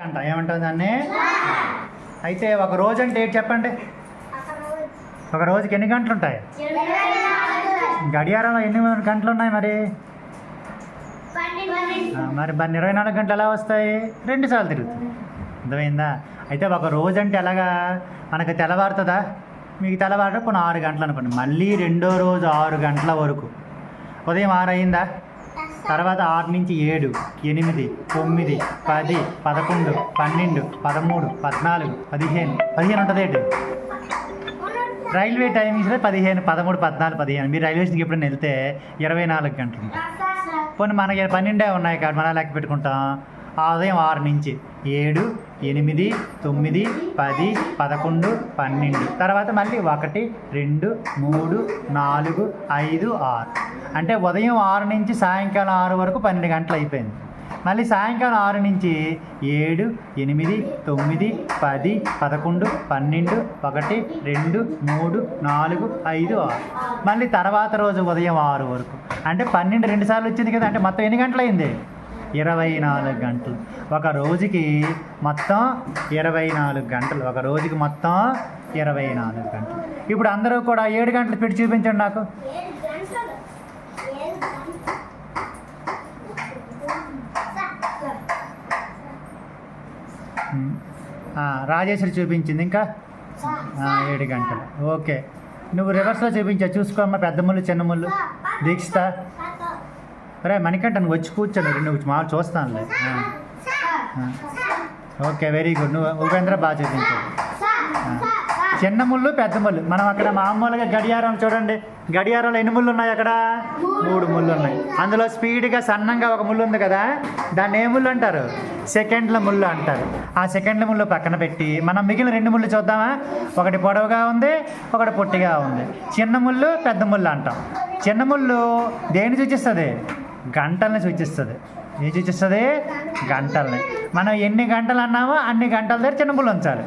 అంట ఏమంటుంది దాన్ని? అయితే ఒక రోజు అంటే ఏంటి చెప్పండి? ఒక రోజుకి ఎన్ని గంటలు ఉంటాయి? గడియారంలో ఎన్ని గంటలు ఉన్నాయి మరి? మరి 24 గంటలు ఎలా వస్తాయి? 2 సార్లు తిరుగుతుంది. అర్థమైందా? అయితే ఒక రోజు అంటే ఎలాగా మనకు తెల్లవారుతుందా? మీకు తెల్లవారు కొన్ని 6 గంటలు అనుకోండి. మళ్ళీ రెండో రోజు 6 గంటల వరకు. ఉదయం 6 అయిందా? తర్వాత 6 నుంచి 7, 8, 9, 10, 11, 12, 13, 14, 15 ఉంటుంది ఏంటి? రైల్వే టైమింగ్స్లో 15, 13, 14, 15. మీరు రైల్వే స్టేషన్కి ఎప్పుడైనా వెళ్తే 24 గంటలు ఉంటాయి. పోనీ మనకి 12 ఉన్నాయి కాబట్టి మనం లెక్క పెట్టుకుంటాం. ఉదయం 6 నుంచి 7, 8, 9, 10, 11, 12. తర్వాత మళ్ళీ 1, 2, 3, 4, 5, 6. అంటే ఉదయం 6 నుంచి సాయంకాలం 6 వరకు 12 గంటలు అయిపోయింది. మళ్ళీ సాయంకాలం 6 నుంచి 7, 8, 9, 10, 11, 12, 1, 2, 3, 4, 5, 6. మళ్ళీ తర్వాత రోజు ఉదయం 6 వరకు. అంటే 12 2 సార్లు వచ్చింది కదా. అంటే మొత్తం ఎన్ని గంటలు అయింది? 24 గంటలు. ఒక రోజుకి మొత్తం 24 గంటలు. ఒక రోజుకి మొత్తం 24 గంటలు. ఇప్పుడు అందరూ కూడా 7 గంటలు పెట్టి చూపించండి నాకు. రాజేశ్వరి చూపించింది. ఇంకా 7 గంటలు. ఓకే, నువ్వు రివర్స్లో చూపించా. చూసుకోమ్మా. పెద్ద ముళ్ళు, చిన్న ముళ్ళు. దీక్షిత, అరే మణికంఠ నువ్వు వచ్చి కూర్చోండి. నువ్వు మామూలు చూస్తానులే. Okay, very good. నువ్వు ఉపేంద్ర బాగా చూపించావు. చిన్న ముళ్ళు, పెద్ద ముళ్ళు. మనం అక్కడ మామూలుగా గడియారం చూడండి. గడియారంలో ఎన్ని ముళ్ళు ఉన్నాయి? అక్కడ 3 ముళ్ళు ఉన్నాయి. అందులో స్పీడ్గా సన్నంగా ఒక ముళ్ళు ఉంది కదా, దాన్ని ఏ ముళ్ళు అంటారు? సెకండ్ల ముళ్ళు అంటారు. ఆ సెకండ్ల ముళ్ళు పక్కన పెట్టి మనం మిగిలిన 2 ముళ్ళు చూద్దామా? ఒకటి పొడవుగా ఉంది, ఒకటి పొట్టిగా ఉంది. చిన్న ముళ్ళు, పెద్ద ముళ్ళు అంటాం. చిన్న ముళ్ళు దేన్ని సూచిస్తుంది? గంటల్ని సూచిస్తుంది. ఏం సూచిస్తుంది? గంటల్ని. మనం ఎన్ని గంటలు అన్నామో అన్ని గంటల దగ్గర చిన్న ముళ్ళు ఉంచాలి.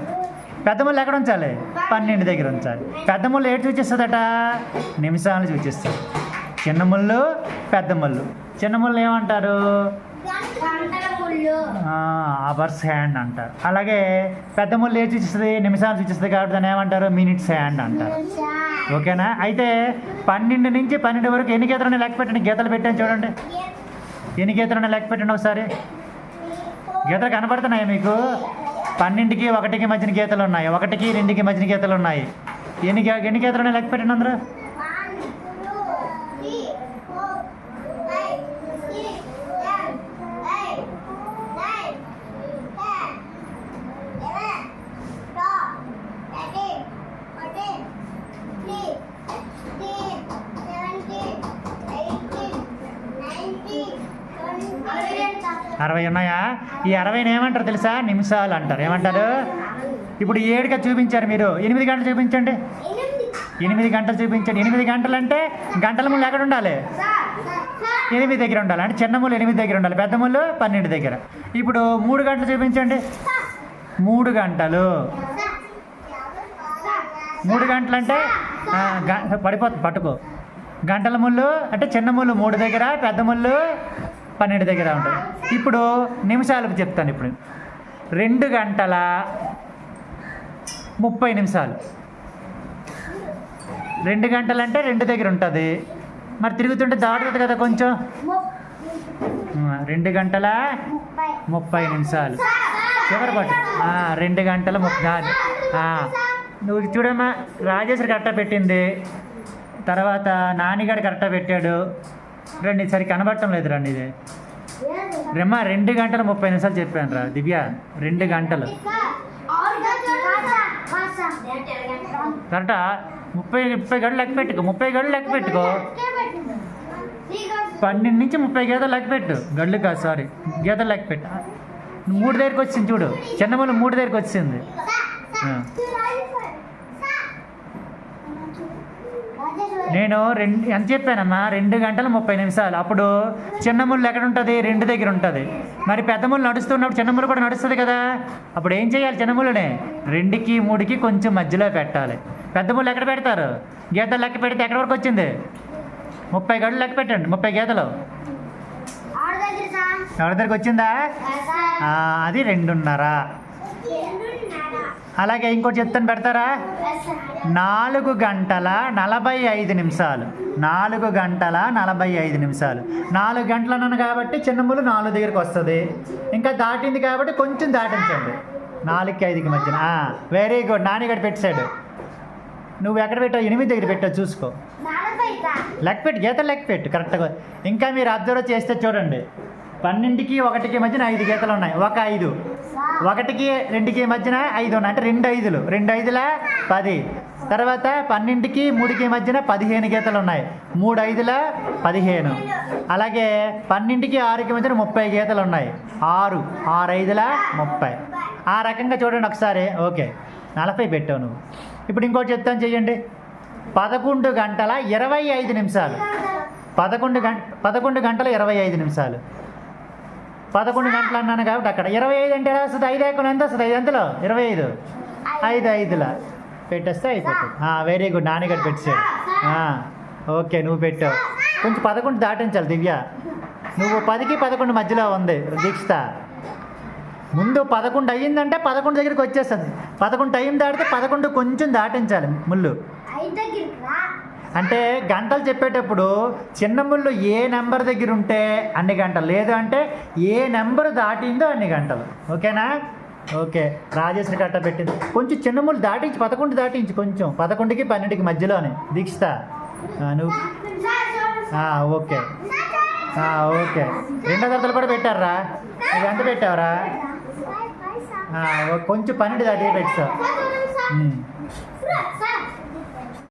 పెద్ద ముళ్ళు ఎక్కడ ఉంచాలి? 12 దగ్గర ఉంచాలి. పెద్ద ముళ్ళు ఏంటి సూచిస్తుందట? నిమిషాలను సూచిస్తుంది. చిన్న ముళ్ళు, పెద్ద ముళ్ళు. చిన్న ముళ్ళు ఏమంటారు? అవర్స్ హ్యాండ్ అంటారు. అలాగే పెద్ద ముళ్ళు ఏది సూచిస్తుంది? నిమిషాలు సూచిస్తుంది కాబట్టి దాన్ని ఏమంటారు? మినిట్స్ హ్యాండ్ అంటారు. ఓకేనా? అయితే 12 నుంచి 12 వరకు ఎన్ని గీతలు ఉన్నాయి లెక్క పెట్టండి. గీతలు పెట్టాను చూడండి. ఎన్ని గీతలు ఉన్నాయి లెక్క పెట్టండి ఒకసారి. గీతలు కనపడుతున్నాయి మీకు? 12కి 1కి మధ్యన గీతలు ఉన్నాయి, 1కి 2కి మధ్యన గీతలు ఉన్నాయి. ఎన్ని గీతలు ఉన్నాయి లెక్క పెట్టండి అందరూ. అరవై ఉన్నాయా? ఈ 60ని ఏమంటారు తెలుసా? నిమిషాలు అంటారు. ఏమంటారు? ఇప్పుడు 7గా చూపించారు మీరు. 8 గంటలు చూపించండి. 8 గంటలు చూపించండి. 8 గంటలు అంటే గంటల ముళ్ళు ఎక్కడ ఉండాలి? 8 దగ్గర ఉండాలి. అంటే చిన్న ముళ్ళు 8 దగ్గర ఉండాలి, పెద్ద ముళ్ళు 12 దగ్గర. ఇప్పుడు 3 గంటలు చూపించండి. 3 గంటలు. 3 గంటలు అంటే పడిపోతుంది, పట్టుకో. గంటల ముళ్ళు అంటే చిన్న ముళ్ళు 3 దగ్గర, పెద్ద ముళ్ళు 12 దగ్గర ఉంటుంది. ఇప్పుడు నిమిషాలకు చెప్తాను. ఇప్పుడు 2 గంటల 30 నిమిషాలు. 2 గంటలు అంటే 2 దగ్గర ఉంటుంది. మరి తిరుగుతుంటే దాటుతుంది కదా కొంచెం. 2 గంటల 30 నిమిషాలు. చివరి పట్టు. 2 గంటల 30. నువ్వు చూడమ్మా, రాజేశ్వరి కరెక్ట్గా పెట్టింది. తర్వాత నానిగాడు కరెక్ట్గా పెట్టాడు. రండి, సరి కనబడటం లేదు. రండి, ఇది రమ్మా. 2 గంటల 30 నిమిషాలు చెప్పాను రా దివ్య. 2 గంటలు కరెక్టా? 30 గంటలు లెక్క పెట్టుకో. 30 గంటలు లెక్క పెట్టుకో. 12 నుంచి 30 గీతలు లెక్క పెట్టు. గళ్ళు కాదు, సారీ, గీతలు లెక్క పెట్టు. 3 దగ్గరికి వచ్చింది చూడు. చిన్న ముళ్ళు 3 దగ్గరికి వచ్చింది. నేను ఎంత చెప్పానమ్మా? 2 గంటల 30 నిమిషాలు. అప్పుడు చిన్న ముళ్ళు ఎక్కడ ఉంటుంది? 2 దగ్గర ఉంటుంది. మరి పెద్ద ముళ్ళు నడుస్తున్నప్పుడు చిన్న ముళ్ళు కూడా నడుస్తుంది కదా. అప్పుడు ఏం చేయాలి? చిన్న ముళ్ళని 2కి 3కి కొంచెం మధ్యలో పెట్టాలి. పెద్ద ముళ్ళు ఎక్కడ పెడతారు? గీతలు లెక్క పెడితే ఎక్కడి వరకు వచ్చింది? 30 గంటలు లెక్క పెట్టండి. 30 గీతలు. ఎవరి దగ్గరికి వచ్చిందా? అది 2:30. అలాగే ఇంకోటి చెప్తాను, పెడతారా? 4 గంటల 45 నిమిషాలు. 4 గంటల 45 నిమిషాలు. 4 గంటలు అన్నాను కాబట్టి చిన్నములు 4 దగ్గరికి వస్తుంది. ఇంకా దాటింది కాబట్టి కొంచెం దాటించండి 4కి 5కి మధ్యన. Very good. నానిగడ పెట్టాడు. నువ్వు ఎక్కడ పెట్టావు? 8 దగ్గర పెట్టావు, చూసుకో. లెక్క పెట్టు, గీతలు లెక్క పెట్టు కరెక్ట్గా. ఇంకా మీరు అబ్జర్వ్ చేస్తే చూడండి, 12కి 1కి మధ్యన 5 గీతలు ఉన్నాయి. 1 5, 1కి 2కి మధ్యన 5 ఉన్నాయి, అంటే 2 5లు. 2 5ల 10. తర్వాత 12కి 3కి మధ్యన 15 గీతలు ఉన్నాయి. 3 5ల 15. అలాగే 12కి 6కి మధ్యన 30 గీతలు ఉన్నాయి. 6 5ల 30. ఆ రకంగా చూడండి ఒకసారి. ఓకే, 40 పెట్టావు నువ్వు. ఇప్పుడు ఇంకోటి చెప్తాను, చెయ్యండి. 11 గంటల 25 నిమిషాలు. 11 గంటల 25 నిమిషాలు. 11 గంటలు అన్నాను కాబట్టి అక్కడ 25 అంటే ఎలా వస్తుంది? 5 ఎక్కువ ఎంత వస్తుంది? 5 ఎంతలో? 25. 5 5ల పెట్టేస్తే అయిపోతుంది. Very good. నాన్నగడ్డ పెట్టాడు. ఓకే, నువ్వు పెట్టావు. కొంచెం 11 దాటించాలి దివ్య. నువ్వు 10కి 11 మధ్యలో ఉంది దీక్షిత. ముందు 11 అయ్యిందంటే 11 దగ్గరికి వచ్చేస్తుంది. 11 టైం దాటితే 11 కొంచెం దాటించాలి ముళ్ళు. అంటే గంటలు చెప్పేటప్పుడు చిన్న ముళ్ళు ఏ నెంబర్ దగ్గర ఉంటే అన్ని గంటలు, లేదు అంటే ఏ నెంబర్ దాటిందో అన్ని గంటలు. ఓకేనా? ఓకే. రాజేశ్వరి కట్ట పెట్టింది. కొంచెం చిన్న ముళ్ళు దాటించి 11 దాటించి కొంచెం 11కి 12కి మధ్యలోనే దీక్షిత నువ్వు. Okay okay. 2 తరగతులు కూడా పెట్టారా? నువ్వు ఎంత పెట్టావరా? కొంచెం 12 దాటి పెట్టావు.